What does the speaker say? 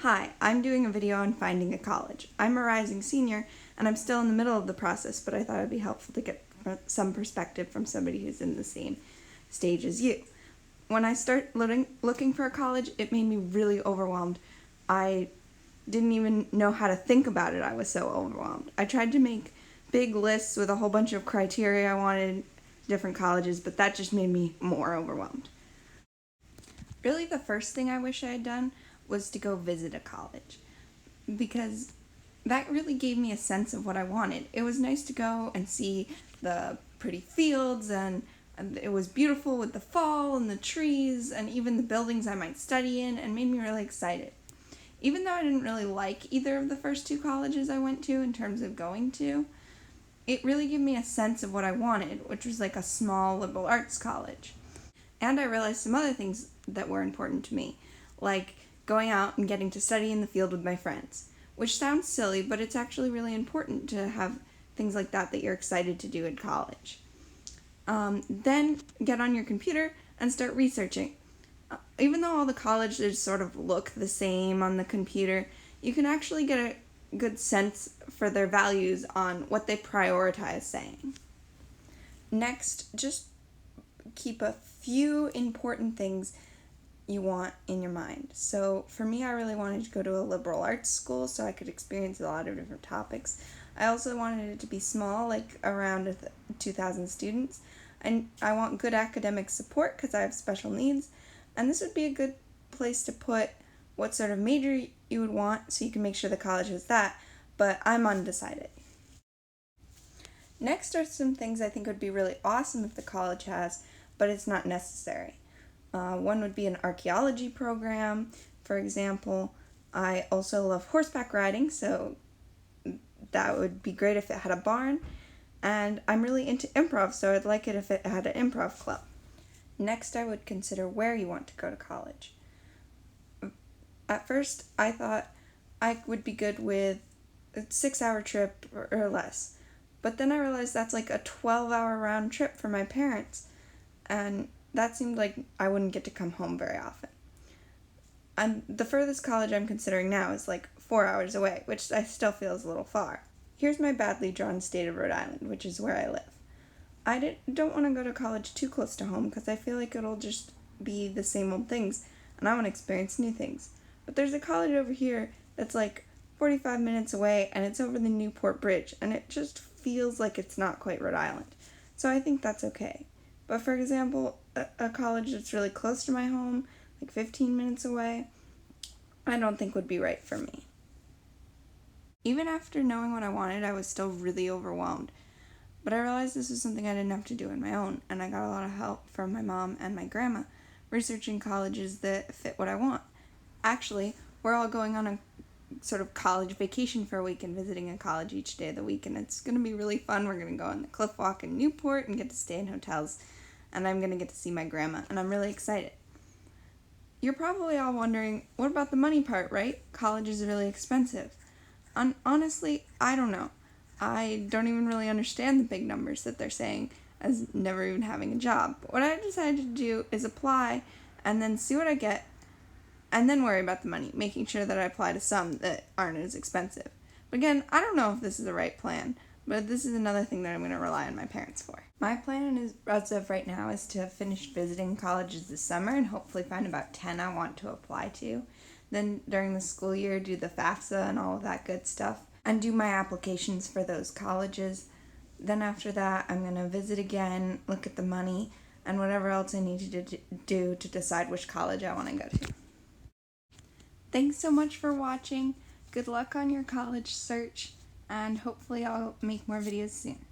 Hi, I'm doing a video on finding a college. I'm a rising senior and I'm still in the middle of the process, but I thought it'd be helpful to get some perspective from somebody who's in the same stage as you. When I start looking for a college, it made me really overwhelmed. I didn't even know how to think about it. I was so overwhelmed. I tried to make big lists with a whole bunch of criteria I wanted, different colleges, but that just made me more overwhelmed. Really, the first thing I wish I had done was to go visit a college, because that really gave me a sense of what I wanted. It was nice to go and see the pretty fields, and it was beautiful with the fall and the trees and even the buildings I might study in, and made me really excited. Even though I didn't really like either of the first two colleges I went to in terms of going to, it really gave me a sense of what I wanted, which was like a small liberal arts college. And I realized some other things that were important to me, like going out and getting to study in the field with my friends, which sounds silly, but it's actually really important to have things like that you're excited to do in college. Then get on your computer and start researching. Even though all the colleges sort of look the same on the computer, you can actually get a good sense for their values on what they prioritize saying. Next, just keep a few important things you want in your mind. So for me, I really wanted to go to a liberal arts school so I could experience a lot of different topics. I also wanted it to be small, like around 2,000 students. And I want good academic support because I have special needs. And this would be a good place to put what sort of major you would want so you can make sure the college has that, but I'm undecided. Next are some things I think would be really awesome if the college has, but it's not necessary. One would be an archaeology program, for example. I also love horseback riding, so that would be great if it had a barn. And I'm really into improv, so I'd like it if it had an improv club. Next, I would consider where you want to go to college. At first, I thought I would be good with a 6-hour trip or less. But then I realized that's like a 12-hour round trip for my parents, and that seemed like I wouldn't get to come home very often. The furthest college I'm considering now is like 4 hours away, which I still feel is a little far. Here's my badly drawn state of Rhode Island, which is where I live. I don't want to go to college too close to home because I feel like it'll just be the same old things, and I want to experience new things. But there's a college over here that's like 45 minutes away, and it's over the Newport Bridge, and it just feels like it's not quite Rhode Island. So I think that's okay. But for example, a college that's really close to my home, like 15 minutes away, I don't think would be right for me. Even after knowing what I wanted, I was still really overwhelmed. But I realized this was something I didn't have to do on my own, and I got a lot of help from my mom and my grandma researching colleges that fit what I want. Actually, we're all going on a sort of college vacation for a week and visiting a college each day of the week, and it's going to be really fun. We're going to go on the Cliff Walk in Newport and get to stay in hotels, and I'm going to get to see my grandma, and I'm really excited. You're probably all wondering, what about the money part, right? College is really expensive. Honestly, I don't know. I don't even really understand the big numbers that they're saying, as never even having a job. But what I decided to do is apply and then see what I get, and then worry about the money, making sure that I apply to some that aren't as expensive. But again, I don't know if this is the right plan, but this is another thing that I'm going to rely on my parents for. My plan is, as of right now, is to finish visiting colleges this summer and hopefully find about 10 I want to apply to. Then during the school year, do the FAFSA and all of that good stuff, and do my applications for those colleges. Then after that, I'm going to visit again, look at the money, and whatever else I need to do to decide which college I want to go to. Thanks so much for watching. Good luck on your college search, and hopefully I'll make more videos soon.